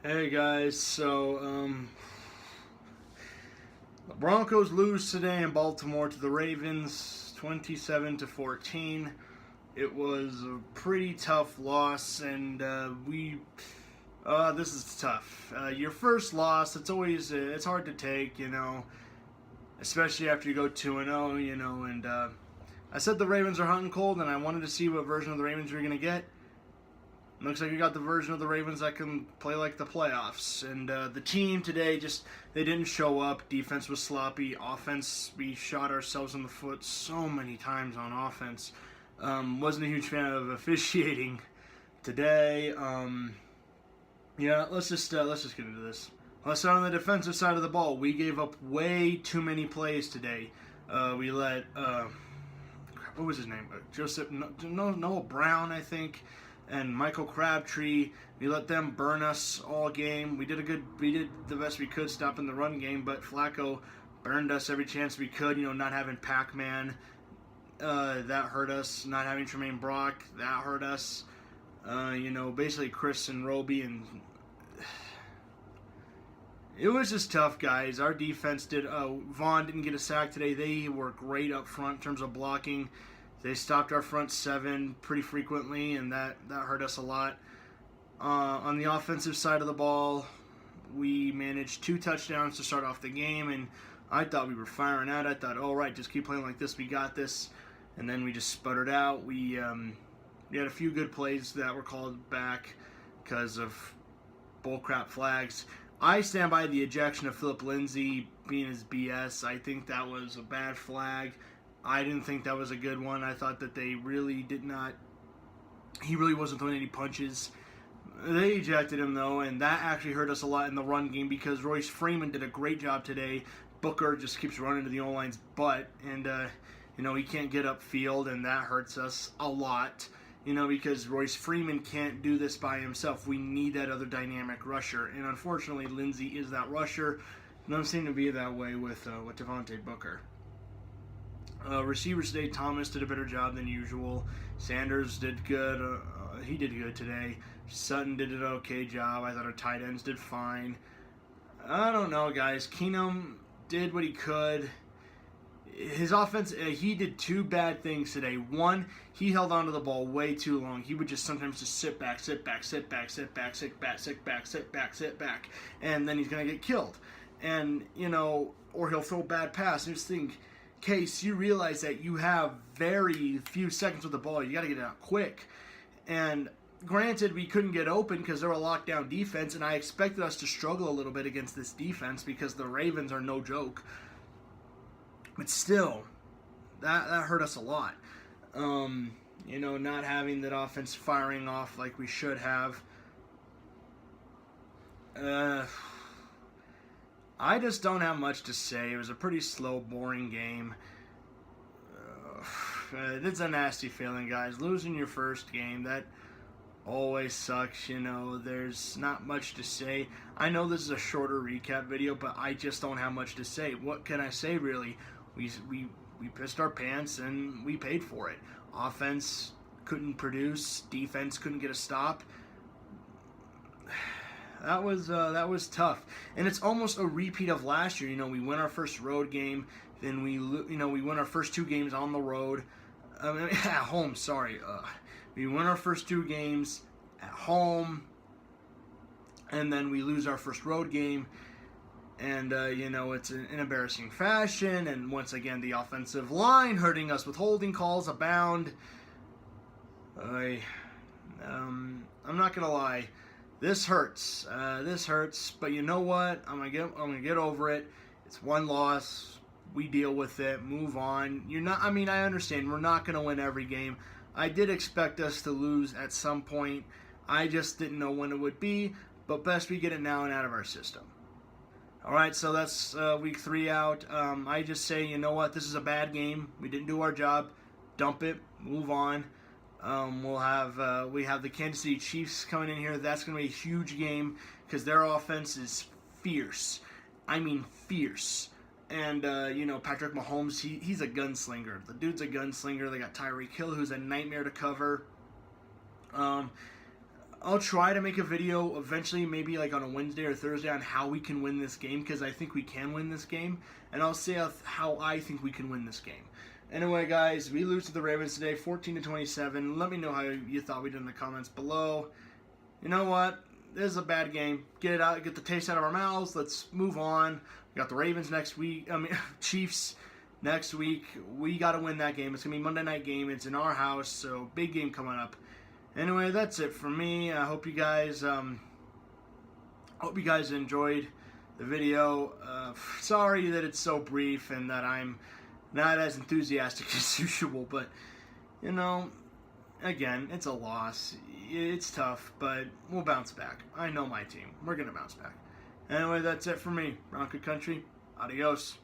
Hey guys, the Broncos lose today in Baltimore to the Ravens 27 to 14. It was a pretty tough loss, and this is tough. Your first loss, it's hard to take, especially after you go 2-0, and I said the Ravens are hot and cold, and I wanted to see what version of the Ravens we are going to get. Looks like we got the version of the Ravens that can play like the playoffs. And the team today they didn't show up. Defense was sloppy. Offense, we shot ourselves in the foot so many times on offense. Wasn't a huge fan of officiating today. Let's just get into this. Let's start on the defensive side of the ball. We gave up way too many plays today. We let what was his name? Noah Brown, I think, and Michael Crabtree. We let them burn us all game. We did the best we could stopping the run game, but Flacco burned us every chance we could. Not having Pac-Man, that hurt us. Not having Tremaine Brock, that hurt us. Basically Chris and Roby, and it was just tough, guys. Our defense Vaughn didn't get a sack today. They were great up front in terms of blocking. They stopped our front seven pretty frequently, and that hurt us a lot. On the offensive side of the ball, we managed 2 touchdowns to start off the game, and I thought we were firing out. I thought, all right, just keep playing like this. We got this. And then we just sputtered out. We had a few good plays that were called back because of bullcrap flags. I stand by the ejection of Philip Lindsay being his BS. I think that was a bad flag. I didn't think that was a good one. I thought that he really wasn't throwing any punches. They ejected him, though, and that actually hurt us a lot in the run game because Royce Freeman did a great job today. Booker just keeps running to the O-line's butt, and he can't get upfield, and that hurts us a lot. Because Royce Freeman can't do this by himself. We need that other dynamic rusher. And unfortunately, Lindsey is that rusher. Doesn't seem to be that way with Devontae Booker. Receivers today, Thomas did a better job than usual. Sanders did good. He did good today. Sutton did an okay job. I thought our tight ends did fine. I don't know, guys. Keenum did what he could. His offense, he did 2 bad things today. One, he held onto the ball way too long. He would just sometimes just sit back, and then he's going to get killed. And, or he'll throw a bad pass. And just think, Case, you realize that you have very few seconds with the ball. You got to get it out quick. And granted, we couldn't get open because they're a lockdown defense, and I expected us to struggle a little bit against this defense because the Ravens are no joke. But still, that hurt us a lot. Not having that offense firing off like we should have. I just don't have much to say. It was a pretty slow, boring game. It's a nasty feeling, guys. Losing your first game, that always sucks. There's not much to say. I know this is a shorter recap video, but I just don't have much to say. What can I say, really? We pissed our pants and we paid for it. Offense couldn't produce. Defense couldn't get a stop. That was tough, and it's almost a repeat of last year. We win our first road game, then we win our first 2 games on the road, at home. Sorry, we win our first 2 games at home, and then we lose our first road game. And, it's an embarrassing fashion. And once again, the offensive line hurting us with holding calls abound. I'm not going to lie. This hurts. But you know what? I'm gonna get over it. It's one loss. We deal with it. Move on. I understand. We're not going to win every game. I did expect us to lose at some point. I just didn't know when it would be. But best we get it now and out of our system. Alright, so that's week 3 out. I just say, you know what, this is a bad game. We didn't do our job. Dump it. Move on. We have the Kansas City Chiefs coming in here. That's going to be a huge game because their offense is fierce. I mean fierce. And, Patrick Mahomes, he's a gunslinger. The dude's a gunslinger. They got Tyreek Hill, who's a nightmare to cover. I'll try to make a video eventually, maybe like on a Wednesday or Thursday, on how we can win this game, because I think we can win this game, and I'll say how I think we can win this game. Anyway, guys, we lose to the Ravens today, 14-27. Let me know how you thought we did in the comments below. You know what? This is a bad game. Get it out, get the taste out of our mouths. Let's move on. We got the Ravens next week. Chiefs next week. We got to win that game. It's gonna be a Monday night game. It's in our house, so big game coming up. Anyway, that's it for me. I hope you guys enjoyed the video. Sorry that it's so brief and that I'm not as enthusiastic as usual, but you know, again, it's a loss. It's tough, but we'll bounce back. I know my team. We're gonna bounce back. Anyway, that's it for me. Bronco Country. Adios.